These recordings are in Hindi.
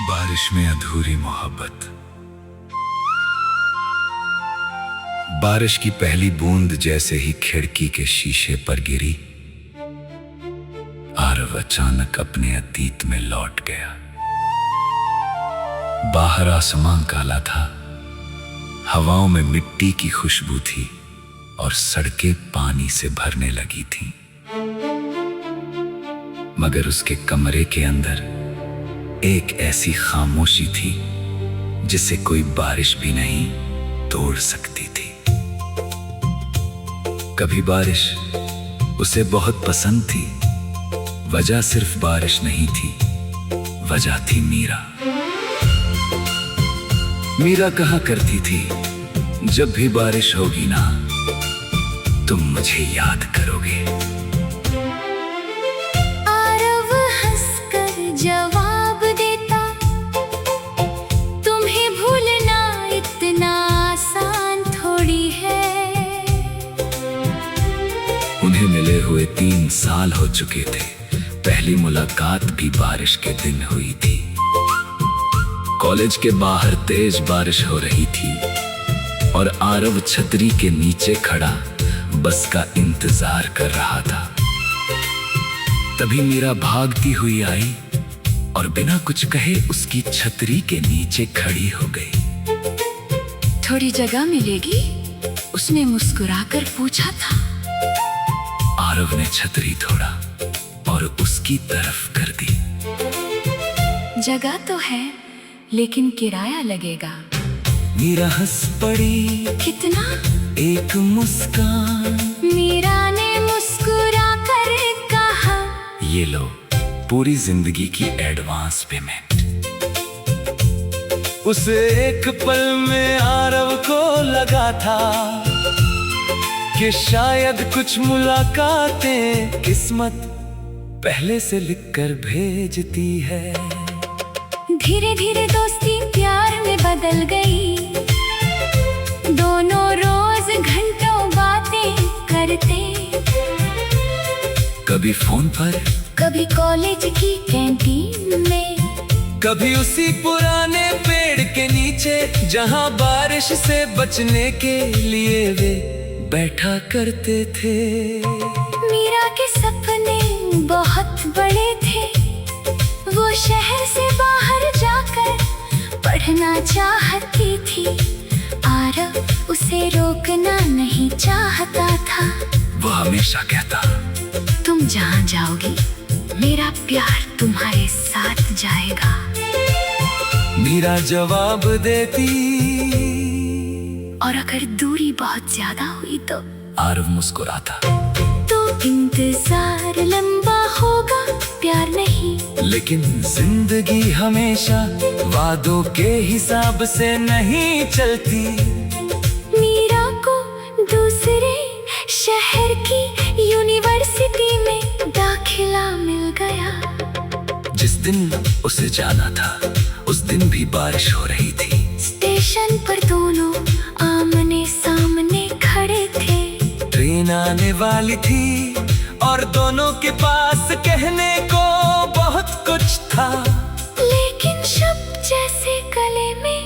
बारिश में अधूरी मोहब्बत। बारिश की पहली बूंद जैसे ही खिड़की के शीशे पर गिरी, आरव अचानक अपने अतीत में लौट गया। बाहर आसमान काला था, हवाओं में मिट्टी की खुशबू थी और सड़कें पानी से भरने लगी थीं। मगर उसके कमरे के अंदर एक ऐसी खामोशी थी जिसे कोई बारिश भी नहीं तोड़ सकती थी। कभी बारिश उसे बहुत पसंद थी। वजह सिर्फ बारिश नहीं थी, वजह थी मीरा। मीरा कहा करती थी, जब भी बारिश होगी ना, तुम मुझे याद करोगे। आरव हंसकर जवाब देता, तुम्हें भूलना इतना आसान थोड़ी है। उन्हें मिले हुए 3 साल हो चुके थे। पहली मुलाकात भी बारिश के दिन हुई थी। कॉलेज के बाहर तेज बारिश हो रही थी और आरव छतरी के नीचे खड़ा बस का इंतजार कर रहा था। तभी मीरा भागती हुई आई और बिना कुछ कहे उसकी छतरी के नीचे खड़ी हो गई। थोड़ी जगह मिलेगी? उसने मुस्कुराकर पूछा था। आरव ने छतरी थोड़ा और उसकी तरफ कर दी। जगह तो है, लेकिन किराया लगेगा। मीरा हंस पड़ी। कितना? एक मुस्कान। मीरा ने मुस्कुरा कर कहा, ये लो पूरी जिंदगी की एडवांस पेमेंट। उस एक पल में आरव को लगा था कि शायद कुछ मुलाकातें किस्मत पहले से लिखकर भेजती है। धीरे धीरे दोस्ती प्यार में बदल गई। दोनों रोज घंटों बातें करते, कभी फोन पर, कभी कॉलेज की कैंटीन में, कभी उसी पुराने पेड़ के नीचे जहां बारिश से बचने के लिए वे बैठा करते थे। मीरा के सपने बहुत बड़े थे। वो शहर से बाहर जाकर पढ़ना चाहती थी। आरव उसे रोकना नहीं चाहता था। वो हमेशा कहता, तुम जहाँ जाओगी मेरा प्यार तुम्हारे साथ जाएगा। मीरा जवाब देती। और अगर दूरी बहुत ज्यादा हुई तो? आरव मुस्कुराता। तो इंतजार लंबा होगा, प्यार नहीं। लेकिन जिंदगी हमेशा वादों के हिसाब से नहीं चलती। मीरा को दूसरे शहर की यूनिवर्सिटी में दाखिला मिल गया। जिस दिन उसे जाना था उस दिन भी बारिश हो रही थी। स्टेशन पर दोनों आमने सामने खड़े थे। ट्रेन आने वाली थी और दोनों के पास कहने को बहुत कुछ था। लेकिन शब्द जैसे गले में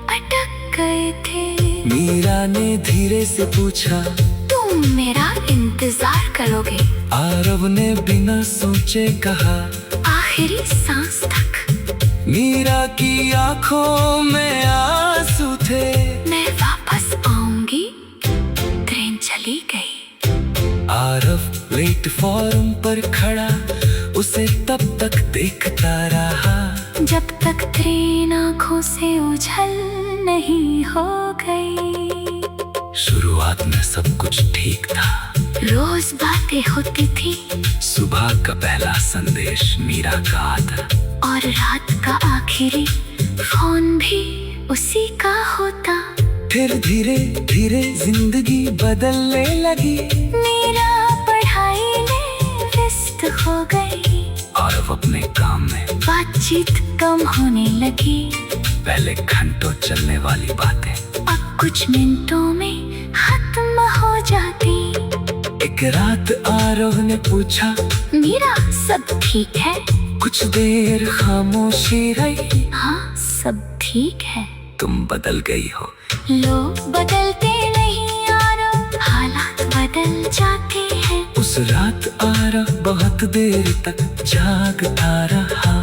अटक गए थे। मीरा ने धीरे से पूछा, तुम मेरा इंतजार करोगे? आरव ने बिना सोचे कहा, आखिरी सांस तक। मीरा की आंखों में आंसू थे। मैं वापस आऊंगी। ट्रेन चली गई। आरव प्लेटफॉर्म पर खड़ा उसे तब तक देखता रहा जब तक ट्रेन आंखों से ओझल नहीं हो गई। शुरुआत में सब कुछ ठीक था। रोज बातें होती थी। सुबह का पहला संदेश मीरा का आता और रात का आखिरी फोन भी उसी का होता। फिर धीरे धीरे जिंदगी बदलने लगी। मेरा पढ़ाई में व्यस्त हो गई। आरव अपने काम में। बातचीत कम होने लगी। पहले घंटों चलने वाली बातें अब कुछ मिनटों में खत्म हो जाती। एक रात आरव ने पूछा, मीरा सब ठीक है? कुछ देर खामोशी रही। हाँ, सब ठीक है। तुम बदल गई हो। लोग बदलते नहीं आरव, हालात बदल जाते हैं। उस रात आरव बहुत देर तक जागता रहा।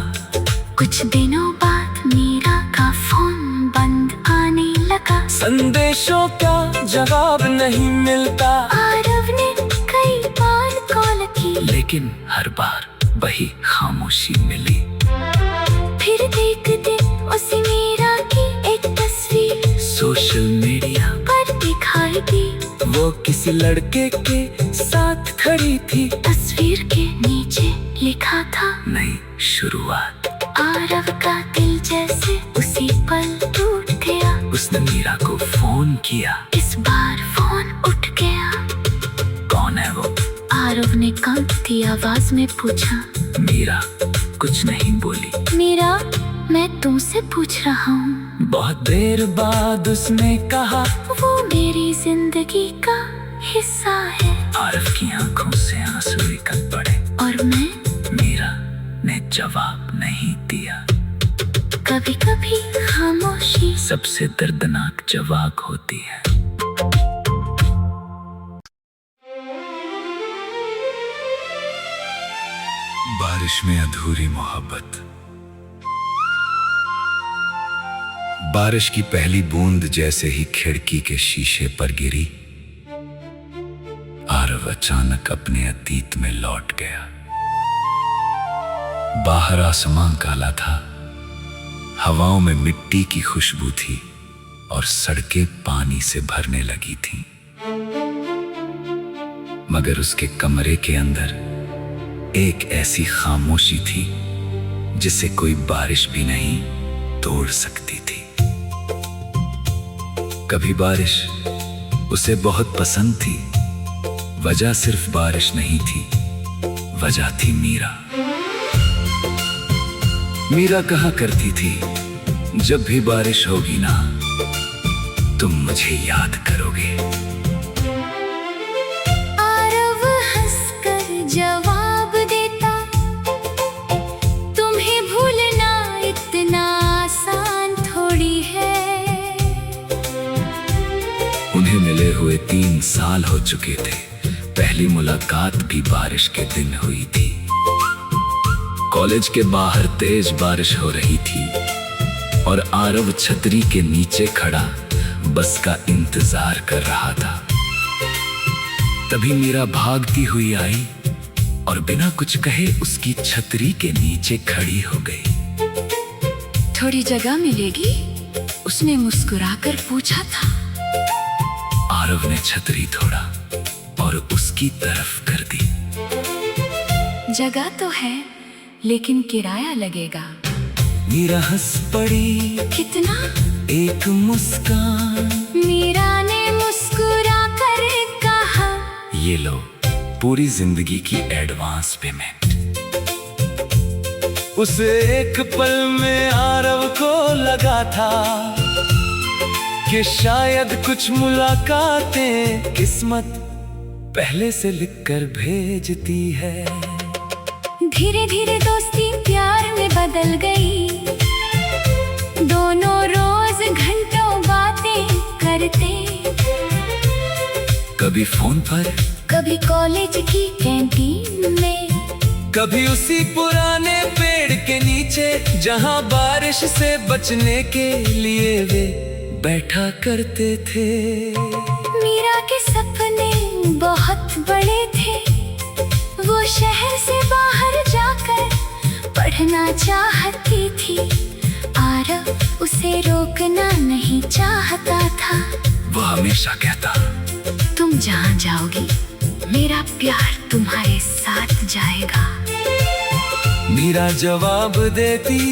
कुछ दिनों बाद मीरा का फोन बंद आने लगा। संदेशों का जवाब नहीं मिलता। आरव ने कई बार कॉल की, लेकिन हर बार वही खामोशी मिली। फिर देखते उसी मीरा की एक तस्वीर सोशल मीडिया पर दिखाई दी। वो किसी लड़के के साथ खड़ी थी। तस्वीर के नीचे लिखा था, नई शुरुआत। आरव का दिल जैसे उसी पल टूट गया। उसने मीरा को फोन किया। इस बार फोन उठ गया। कौन है वो? आरव ने कांपती आवाज में पूछा। मीरा कुछ नहीं बोली। मीरा, मैं तुमसे पूछ रहा हूँ। बहुत देर बाद उसने कहा, वो मेरी जिंदगी का हिस्सा है। आरव की आंखों से आंसू निकल पड़े। और मैं? मीरा ने जवाब नहीं दिया। कभी कभी खामोशी सबसे दर्दनाक जवाब होती है। बारिश में अधूरी मोहब्बत। बारिश की पहली बूंद जैसे ही खिड़की के शीशे पर गिरी, आरव अचानक अपने अतीत में लौट गया। बाहर आसमां काला था, हवाओं में मिट्टी की खुशबू थी और सड़कें पानी से भरने लगी थीं। मगर उसके कमरे के अंदर एक ऐसी खामोशी थी जिसे कोई बारिश भी नहीं तोड़ सकती थी। कभी बारिश उसे बहुत पसंद थी। वजह सिर्फ बारिश नहीं थी, वजह थी मीरा। मीरा कहा करती थी, जब भी बारिश होगी ना, तुम मुझे याद करोगे। आरव हंसकर जवाब देता, तुम्हें भूलना इतना आसान थोड़ी है। उन्हें मिले हुए 3 साल हो चुके थे। पहली मुलाकात भी बारिश के दिन हुई थी। कॉलेज के बाहर तेज बारिश हो रही थी और आरव छतरी के नीचे खड़ा बस का इंतजार कर रहा था। तभी मीरा भागती हुई आई और बिना कुछ कहे उसकी छतरी के नीचे खड़ी हो गई। थोड़ी जगह मिलेगी? उसने मुस्कुराकर पूछा था। आरव ने छतरी तोड़ा और उसकी तरफ कर दी। जगह तो है, लेकिन किराया लगेगा। मीरा हंस पड़ी। कितना? एक मुस्कान। मीरा ने मुस्कुरा कर कहा, ये लो पूरी जिंदगी की एडवांस पेमेंट। उसे एक पल में आरव को लगा था कि शायद कुछ मुलाकातें किस्मत पहले से लिखकर भेजती है। धीरे धीरे दोस्ती प्यार में बदल गई। दोनों रोज घंटों बातें करते, कभी फोन पर, कभी कॉलेज की कैंटीन में, कभी उसी पुराने पेड़ के नीचे जहां बारिश से बचने के लिए वे बैठा करते थे। मीरा के सपने बहुत बड़े थे। वो शहर से बाहर जाकर पढ़ना चाहती थी। आरव उसे रोकना नहीं चाहता था। वो हमेशा कहता, तुम जहाँ जाओगी मेरा प्यार तुम्हारे साथ जाएगा। मीरा जवाब देती।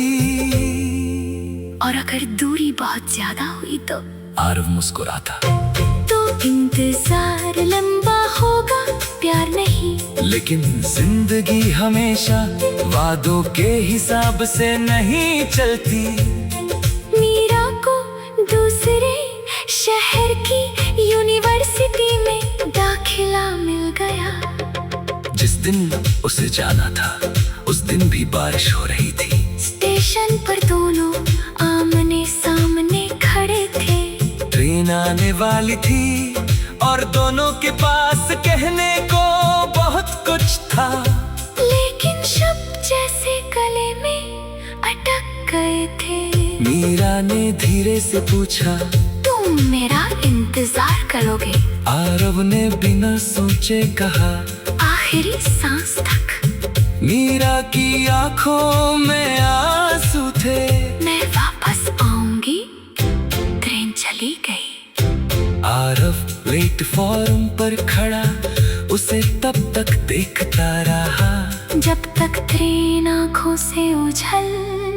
और अगर दूरी बहुत ज्यादा हुई तो? आरव मुस्कुराता। तो इंतजार लंबा होगा, प्यार नहीं। लेकिन जिंदगी हमेशा वादों के हिसाब से नहीं चलती। मीरा को दूसरे शहर की यूनिवर्सिटी में दाखिला मिल गया। जिस दिन उसे जाना था उस दिन भी बारिश हो रही थी। स्टेशन पर दोनों आमने सामने खड़े थे। ट्रेन आने वाली थी और दोनों के पास कहने को बहुत कुछ था, लेकिन शब्द जैसे गले में अटक गए थे। मीरा ने धीरे से पूछा, तुम मेरा इंतजार करोगे? आरव ने बिना सोचे कहा, आखिरी सांस तक। मीरा की आंखों में आंसू थे। मैं वापस आऊंगी। ट्रेन चली गई। आरव प्लेटफॉर्म पर खड़ा उसे तब तक देखता रहा जब तक ट्रेन आंखों से ओझल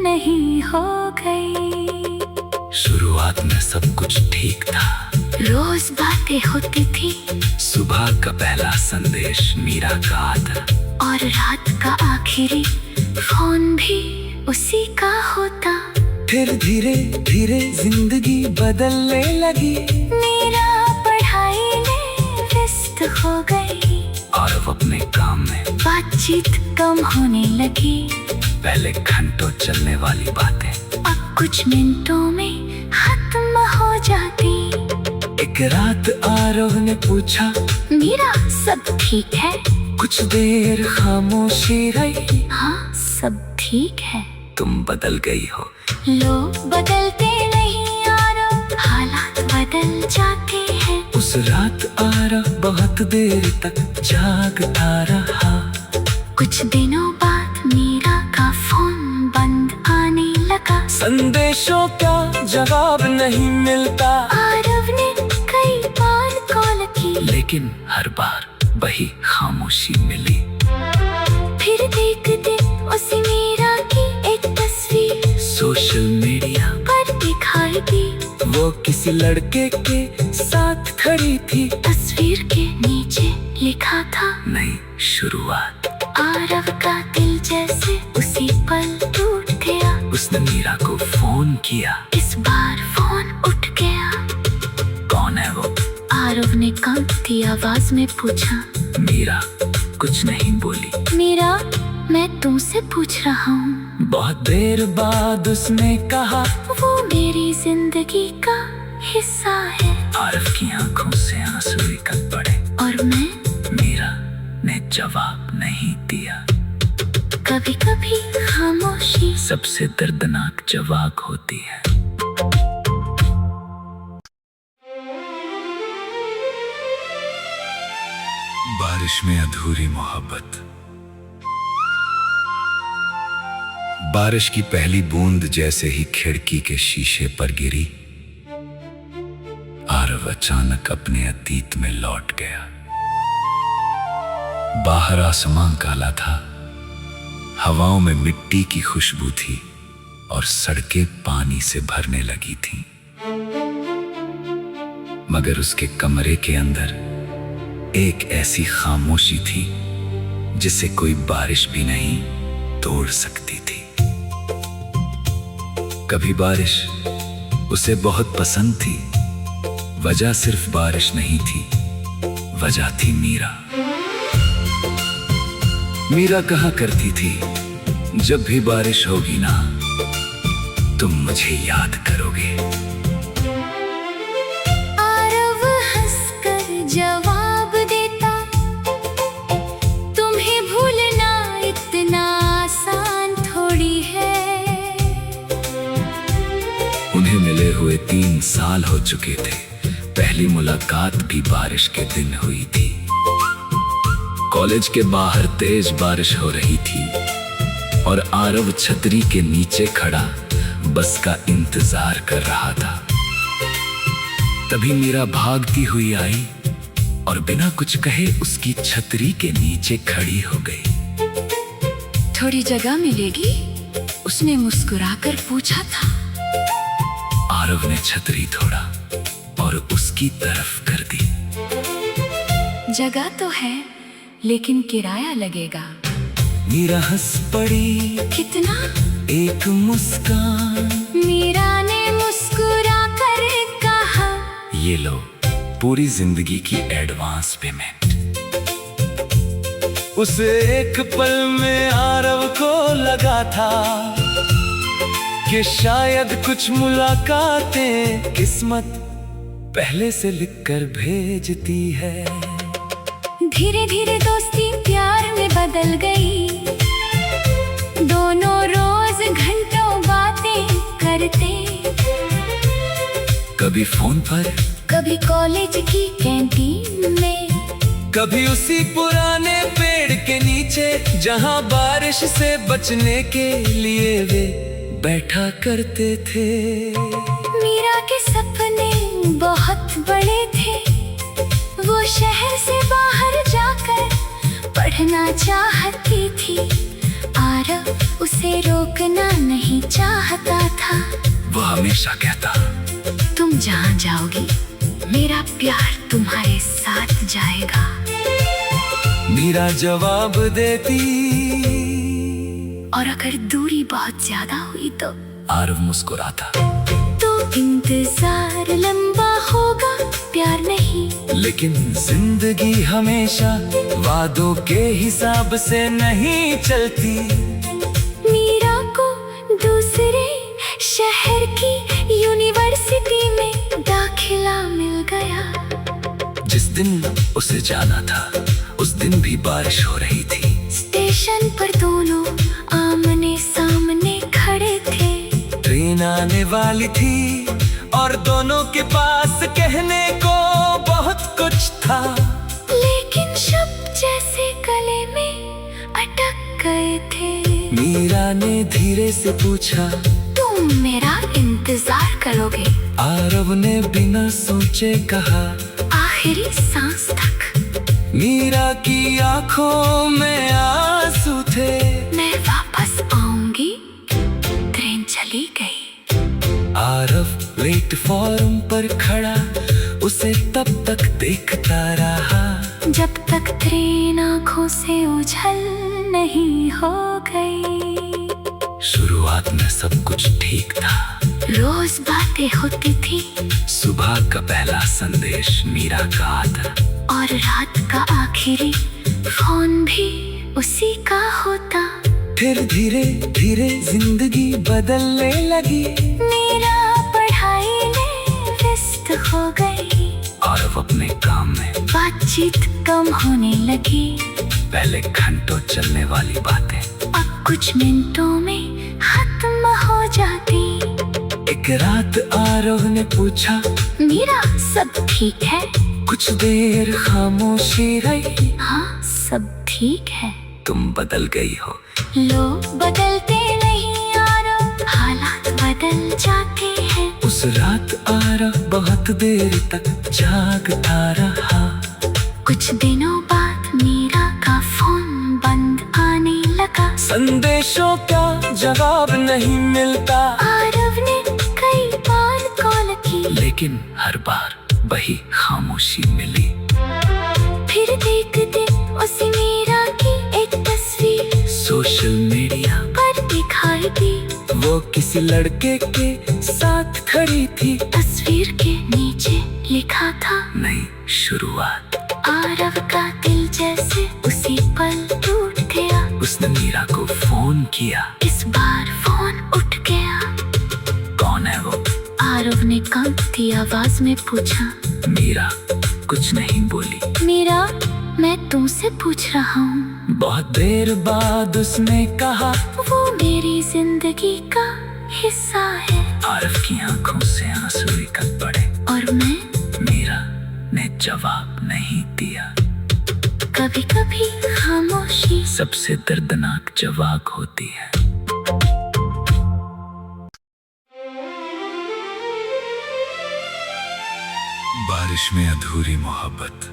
नहीं हो गई। शुरुआत में सब कुछ ठीक था। रोज बातें होती थी। सुबह का पहला संदेश मीरा का आता और रात का आखिरी फोन भी उसी का होता। फिर धीरे धीरे जिंदगी बदलने लगी। मीरा पढ़ाई में व्यस्त हो गई और वो अपने काम में। बातचीत कम होने लगी। पहले घंटों चलने वाली बातें अब कुछ मिनटों में खत्म हो जाती। एक रात आरव ने पूछा, मीरा सब ठीक है? कुछ देर खामोशी रही। हाँ सब ठीक है। तुम बदल गई हो। लोग बदलते नहीं आरव, हालात बदल जाते हैं। उस रात आरव बहुत देर तक जागता रहा। कुछ दिनों बाद मीरा का फोन बंद आने लगा। संदेशों का जवाब नहीं मिलता। आरव ने कई बार कॉल की, लेकिन हर बार वही खामोशी मिली। फिर देखते उसे मीरा की एक तस्वीर सोशल मीडिया पर दिखाई दी। वो किसी लड़के के साथ खड़ी थी। तस्वीर के नीचे लिखा था, नई शुरुआत। आरव का दिल जैसे उसी पल टूट गया। उसने मीरा को फोन किया। इस बार फोन उठ गया। कौन है वो? आरव ने कांपती आवाज में पूछा। मीरा कुछ नहीं बोली। मीरा मैं तुमसे पूछ रहा हूँ। बहुत देर बाद उसने कहा, वो मेरी जिंदगी का हिस्सा है। आरव की आंखों से आंसू निकल पड़े। और मैं? मीरा ने जवाब नहीं दिया। कभी कभी खामोशी सबसे दर्दनाक जवाब होती है। बारिश में अधूरी मोहब्बत। बारिश की पहली बूंद जैसे ही खिड़की के शीशे पर गिरी, आरव अचानक अपने अतीत में लौट गया। बाहर आसमान काला था, हवाओं में मिट्टी की खुशबू थी और सड़कें पानी से भरने लगी थीं। मगर उसके कमरे के अंदर एक ऐसी खामोशी थी जिसे कोई बारिश भी नहीं तोड़ सकती थी। कभी बारिश उसे बहुत पसंद थी। वजह सिर्फ बारिश नहीं थी, वजह थी मीरा। मीरा कहा करती थी, जब भी बारिश होगी ना, तुम मुझे याद करोगे। आरव हंसकर जवाब देता, तुम्हें भूलना इतना आसान थोड़ी है। उन्हें मिले हुए 3 साल हो चुके थे। पहली मुलाकात भी बारिश के दिन हुई थी। कॉलेज के बाहर तेज बारिश हो रही थी और आरव छतरी के नीचे खड़ा बस का इंतजार कर रहा था। तभी मीरा भागती हुई आई और बिना कुछ कहे उसकी छतरी के नीचे खड़ी हो गई। थोड़ी जगह मिलेगी? उसने मुस्कुराकर पूछा था। आरव ने छतरी तोड़ा और उसकी तरफ कर दी। जगह तो है, लेकिन किराया लगेगा। मीरा हंस पड़ी। कितना? एक मुस्कान। मीरा ने मुस्कुरा कर कहा, ये लो पूरी जिंदगी की एडवांस पेमेंट। उसे एक पल में आरव को लगा था कि शायद कुछ मुलाकातें किस्मत पहले से लिखकर भेजती है। धीरे धीरे दोस्ती प्यार में बदल गई, दोनों रोज घंटों बातें करते, कभी फोन पर, कभी कॉलेज की कैंटीन में, कभी उसी पुराने पेड़ के नीचे जहां बारिश से बचने के लिए वे बैठा करते थे। मीरा के सपने बहुत बड़े थे, वो शहर से बाहर जाकर पढ़ना चाहती थी। आरव उसे रोकना नहीं चाहता था। वो हमेशा कहता, तुम जहाँ जाओगी मेरा प्यार तुम्हारे साथ जाएगा। मीरा जवाब देती, और अगर दूरी बहुत ज्यादा हुई तो आरव मुस्कुराता, तो इंतजार लंबा होगा, प्यार नहीं। लेकिन जिंदगी हमेशा वादों के हिसाब से नहीं चलती। मीरा को दूसरे शहर की यूनिवर्सिटी में दाखिला मिल गया। जिस दिन उसे जाना था उस दिन भी बारिश हो रही थी। स्टेशन पर दोनों आमने सामने खड़े थे। ट्रेन आने वाली थी और दोनों के पास कहने को बहुत कुछ था, लेकिन शब्द जैसे गले में अटक गए थे। मीरा ने धीरे से पूछा, तुम मेरा इंतजार करोगे? आरव ने बिना सोचे कहा, आखिरी सांस तक। मीरा की आंखों में आंसू थे। मैं वापस आऊंगी। ट्रेन चली गई। आरव प्लेटफॉर्म पर खड़ा उसे तब तक देखता रहा जब तक ट्रेन आंखों से ओझल नहीं हो गई। शुरुआत में सब कुछ ठीक था। रोज बातें होती थी। सुबह का पहला संदेश मीरा का आता, और रात का आखिरी फोन भी उसी का होता। फिर धीरे धीरे जिंदगी बदलने लगी। मीरा पढ़ाई में व्यस्त हो गई। आरव अपने काम में। बातचीत कम होने लगी। पहले घंटों चलने वाली बातें अब कुछ मिनटों में खत्म हो जाती। एक रात आरव ने पूछा, मीरा सब ठीक है? कुछ देर खामोशी रही। हाँ सब ठीक है। तुम बदल गई हो। लोग बदलते नहीं आरव, हालात बदल जाते हैं। उस रात आरव बहुत देर तक जागता रहा। कुछ दिनों बाद मीरा का फोन बंद आने लगा। संदेशों का जवाब नहीं मिलता। आरव ने कई बार कॉल की, लेकिन हर बार वही खामोशी मिली। फिर एक दिन उसे मीरा की एक तस्वीर सोशल मीडिया पर दिखाई दी। वो किसी लड़के के साथ खड़ी थी। तस्वीर के नीचे लिखा था, नई शुरुआत। आरव का दिल जैसे उसी पल टूट गया। उसने मीरा को फोन किया। इस बार फोन उठ गया। कौन है वो? आरव ने कांपती आवाज में पूछा। मीरा कुछ नहीं बोली। मीरा मैं तुमसे पूछ रहा हूँ। बहुत देर बाद उसने कहा, वो मेरी जिंदगी का हिस्सा है। आरव की आंखों से आंसू निकल पड़े। और मैं? मीरा ने जवाब नहीं दिया। कभी कभी खामोशी सबसे दर्दनाक जवाब होती है। बारिश में अधूरी मोहब्बत।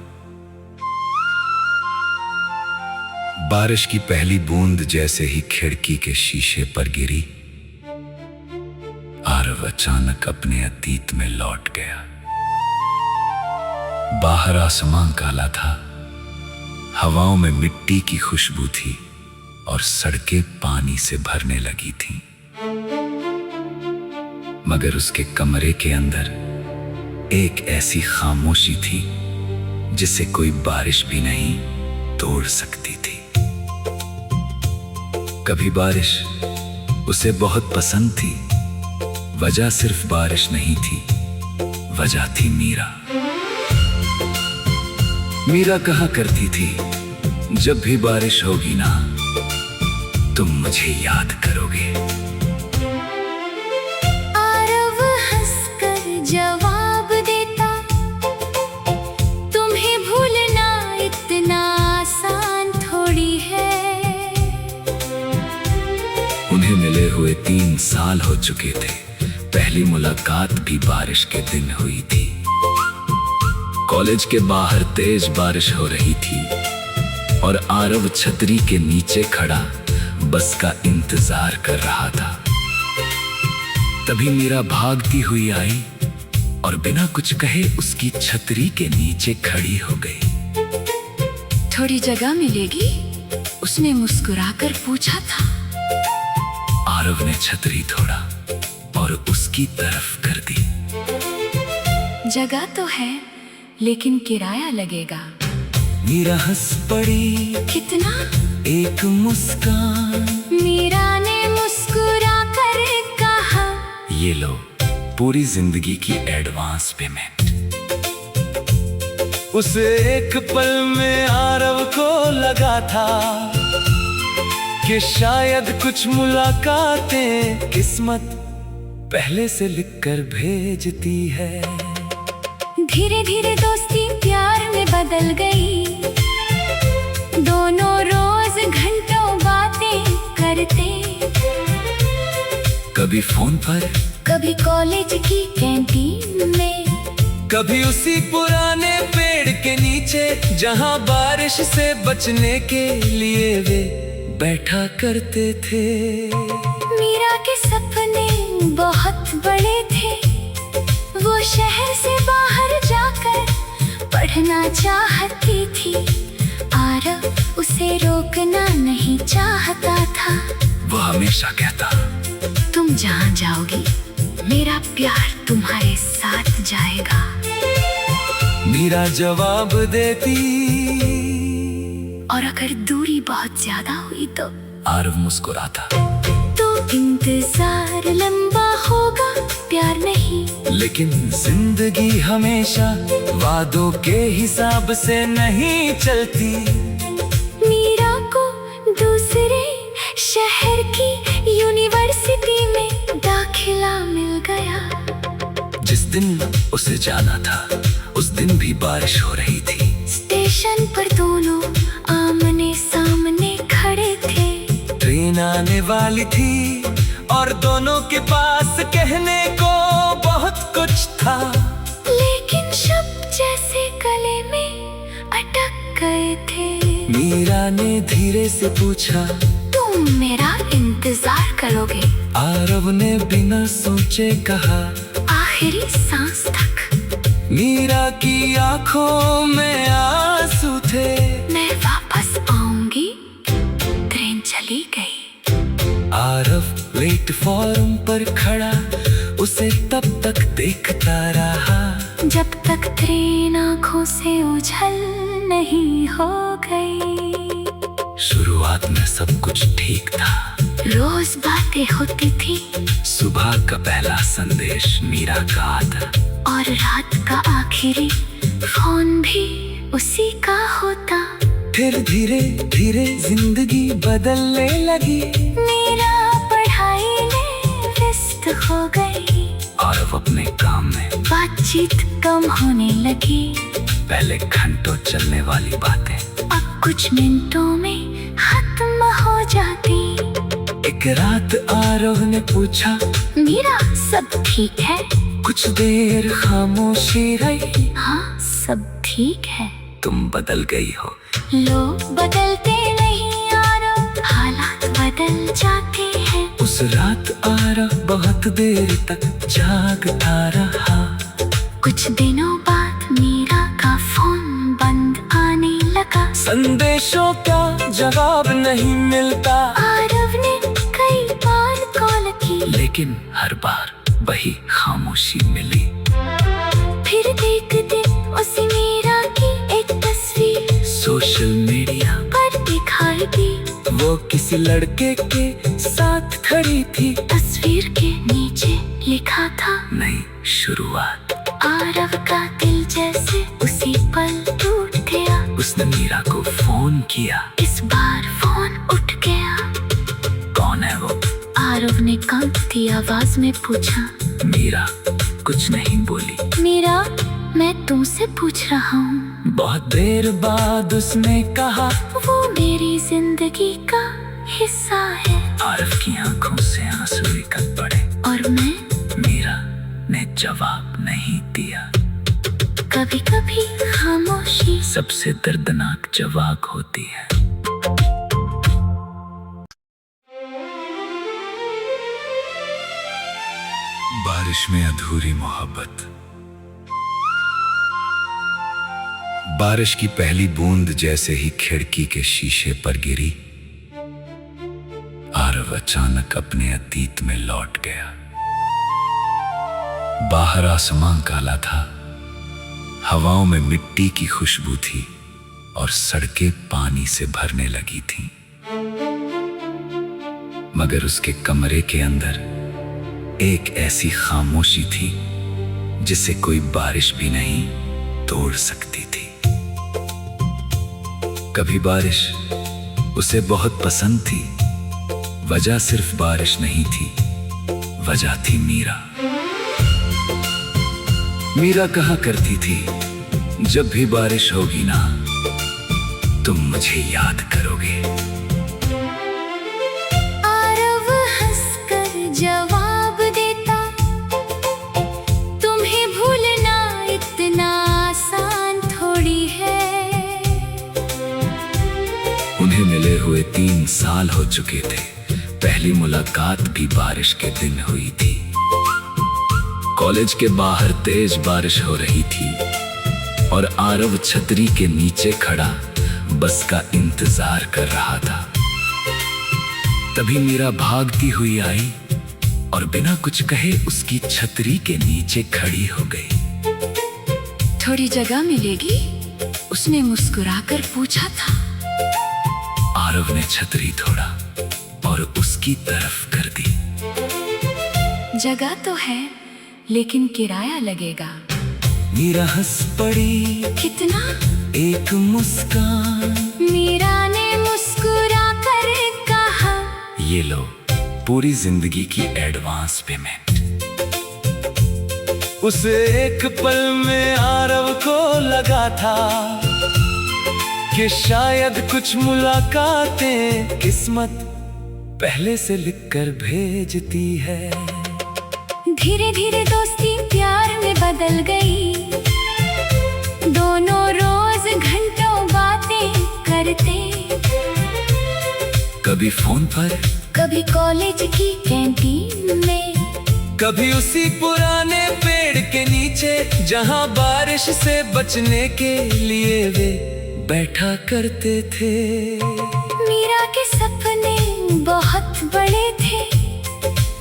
बारिश की पहली बूंद जैसे ही खिड़की के शीशे पर गिरी, आरव अचानक अपने अतीत में लौट गया। बाहर आसमान काला था, हवाओं में मिट्टी की खुशबू थी और सड़कें पानी से भरने लगी थीं। मगर उसके कमरे के अंदर एक ऐसी खामोशी थी जिसे कोई बारिश भी नहीं तोड़ सकती थी। कभी बारिश उसे बहुत पसंद थी। वजह सिर्फ बारिश नहीं थी, वजह थी मीरा। मीरा कहा करती थी, जब भी बारिश होगी ना, तुम मुझे याद करोगे। आरव हंसकर जवाब देता, तुम्हें भूलना इतना आसान थोड़ी है। उन्हें मिले हुए 3 साल हो चुके थे। पहली मुलाकात भी बारिश के दिन हुई थी। कॉलेज के बाहर तेज बारिश हो रही थी और आरव छतरी के नीचे खड़ा बस का इंतजार कर रहा था। तभी मीरा भागती हुई आई और बिना कुछ कहे उसकी छतरी के नीचे खड़ी हो गई। थोड़ी जगह मिलेगी? उसने मुस्कुराकर पूछा था। आरव ने छतरी तोड़ा और उसकी तरफ कर दी। जगह तो है, लेकिन किराया लगेगा। मीरा हंस पड़ी, कितना? एक मुस्कान। मीरा ने मुस्कुरा कर कहा, ये लो पूरी जिंदगी की एडवांस पेमेंट। उसे एक पल में आरव को लगा था कि शायद कुछ मुलाकातें किस्मत पहले से लिखकर भेजती है। धीरे धीरे दोस्ती प्यार में बदल गई। दोनों रोज घंटों बातें करते, कभी फोन पर, कभी कॉलेज की कैंटीन में, कभी उसी पुराने पेड़ के नीचे जहां बारिश से बचने के लिए वे बैठा करते थे। मीरा के सपने बहुत बड़े थे। वो शहर से बाहर जाकर पढ़ना चाहती थी। आरव उसे रोकना नहीं चाहता था। वो हमेशा कहता, तुम जहाँ जाओगी मेरा प्यार तुम्हारे साथ जाएगा। मीरा जवाब देती, और अगर दूरी बहुत ज्यादा हुई तो? आरव मुस्कुराता, तो इंतजार लंबा होगा, प्यार नहीं। लेकिन जिंदगी हमेशा वादों के हिसाब से नहीं चलती। मीरा को दूसरे शहर की यूनिवर्सिटी में दाखिला मिल गया। जिस दिन उसे जाना था उस दिन भी बारिश हो रही थी। स्टेशन पर दोनों आमने सामने खड़े थे। ट्रेन आने वाली थी और दोनों के पास कहने को बहुत कुछ था, लेकिन शब्द जैसे गले में अटक गए थे। मीरा ने धीरे से पूछा, तुम मेरा इंतजार करोगे? आरव ने बिना सोचे कहा, आखिरी सांस तक। मीरा की आंखों में आंसू थे। मैं वापस आऊंगी। ट्रेन चली गई। आरव प्लेटफॉर्म पर खड़ा उसे तब तक देखता रहा जब तक ट्रेन आंखों से उछल नहीं हो गई। शुरुआत में सब कुछ ठीक था। रोज बातें होती थी। सुबह का पहला संदेश मीरा का आता और रात का आखिरी फोन भी उसी का होता। फिर धीरे धीरे जिंदगी बदलने लगी। मेरा पढ़ाई में व्यस्त हो गई। आरव अपने काम में। बातचीत कम होने लगी। पहले घंटों चलने वाली बातें अब कुछ मिनटों में खत्म हो जाती। एक रात आरव ने पूछा, मीरा सब ठीक है? कुछ देर खामोशी रही। हाँ सब ठीक है। तुम बदल गई हो। लोग बदलते नहीं आरव, हालात बदल जाते हैं। उस रात आरव बहुत देर तक जागता रहा। कुछ दिनों बाद मीरा का फोन बंद आने लगा। संदेशों का जवाब नहीं मिलता। आरव ने कई बार कॉल की, लेकिन हर बार वही खामोशी मिली। फिर एक दिन उसे मीरा की एक तस्वीर सोशल मीडिया पर दिखाई दी। वो वो किसी लड़के के साथ खड़ी थी। तस्वीर के नीचे लिखा था नई शुरुआत। आरव का दिल जैसे उसी पल टूट गया। उसने मीरा को फोन किया। इस बार फोन उठ गया। कौन है वो? आरव ने कांपती आवाज में पूछा। मीरा कुछ नहीं बोली। मीरा, मैं तुमसे पूछ रहा हूँ। बहुत देर बाद उसने कहा, वो मेरी जिंदगी का हिस्सा है। आरव की आंखों से आंसू निकल पड़े। और मैं? मीरा ने जवाब नहीं दिया। कभी कभी खामोशी सबसे दर्दनाक जवाब होती है। बारिश में अधूरी मोहब्बत। बारिश की पहली बूंद जैसे ही खिड़की के शीशे पर गिरी, आरव अचानक अपने अतीत में लौट गया। बाहर आसमान काला था, हवाओं में मिट्टी की खुशबू थी और सड़कें पानी से भरने लगी थीं। मगर उसके कमरे के अंदर एक ऐसी खामोशी थी जिसे कोई बारिश भी नहीं तोड़ सकती थी। कभी बारिश उसे बहुत पसंद थी। वजह सिर्फ बारिश नहीं थी, वजह थी मीरा। मीरा कहा करती थी, जब भी बारिश होगी ना, तुम मुझे याद करोगे। आरव हंसकर जवाब देता, तुम्हें भूलना इतना आसान थोड़ी है। उन्हें मिले हुए 3 साल हो चुके थे। पहली मुलाकात भी बारिश के दिन हुई थी। कॉलेज के बाहर तेज बारिश हो रही थी और आरव छतरी के नीचे खड़ा बस का इंतजार कर रहा था। तभी मीरा भागती हुई आई और बिना कुछ कहे उसकी छतरी के नीचे खड़ी हो गई। थोड़ी जगह मिलेगी? उसने मुस्कुराकर पूछा था। आरव ने छतरी तोड़ा और उसकी तरफ कर दी। जगह तो है, लेकिन किराया लगेगा। मीरा हंस पड़ी। कितना? एक मुस्कान। मीरा ने मुस्कुरा कर कहा, ये लो पूरी जिंदगी की एडवांस पेमेंट। उसे एक पल में आरव को लगा था कि शायद कुछ मुलाकातें किस्मत पहले से लिखकर भेजती है। धीरे धीरे दोस्ती प्यार में बदल गई। दोनों रोज घंटों बातें करते, कभी फोन पर, कभी कॉलेज की कैंटीन में, कभी उसी पुराने पेड़ के नीचे जहां बारिश से बचने के लिए वे बैठा करते थे। मीरा के सपने बहुत बड़े थे।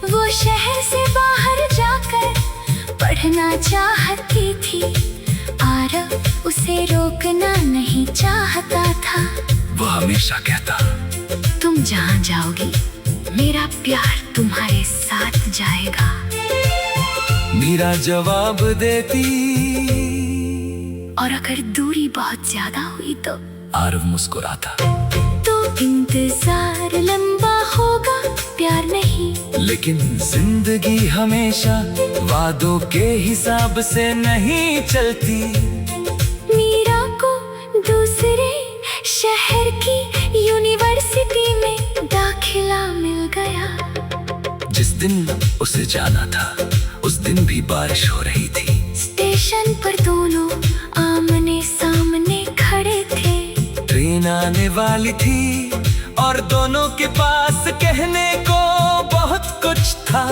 वो शहर से बाहर जाकर पढ़ना चाहती थी। आरव उसे रोकना नहीं चाहता था। वो हमेशा कहता, तुम जहाँ जाओगी मेरा प्यार तुम्हारे साथ जाएगा। मीरा जवाब देती, और अगर दूरी बहुत ज्यादा हुई तो? आरव मुस्कुराता, तो इंतजार लंबा होगा, प्यार नहीं। लेकिन जिंदगी हमेशा वादों के हिसाब से नहीं चलती। मीरा को दूसरे शहर की यूनिवर्सिटी में दाखिला मिल गया। जिस दिन उसे जाना था उस दिन भी बारिश हो रही थी। स्टेशन पर दोनों आमने सामने खड़े थे। ट्रेन आने वाली थी और दोनों के पास कहने को बहुत कुछ था।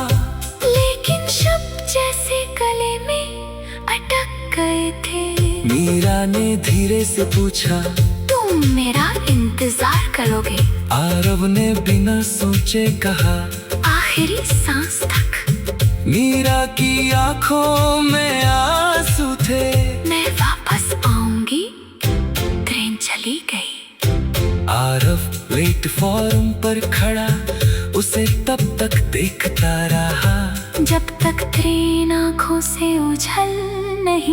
लेकिन शब्द जैसे गले में अटक गए थे। मीरा ने धीरे से पूछा, तुम मेरा इंतजार करोगे? आरव ने बिना सोचे कहा, आखिरी सांस तक। मीरा की आंखों में आंसू थे। मैं वापस आऊंगी। ट्रेन चली गई। आरव लेट प्लेटफॉर्म पर खड़ा उसे तब तक देखता रहा जब तक ट्रेन आँखों से ओझल नहीं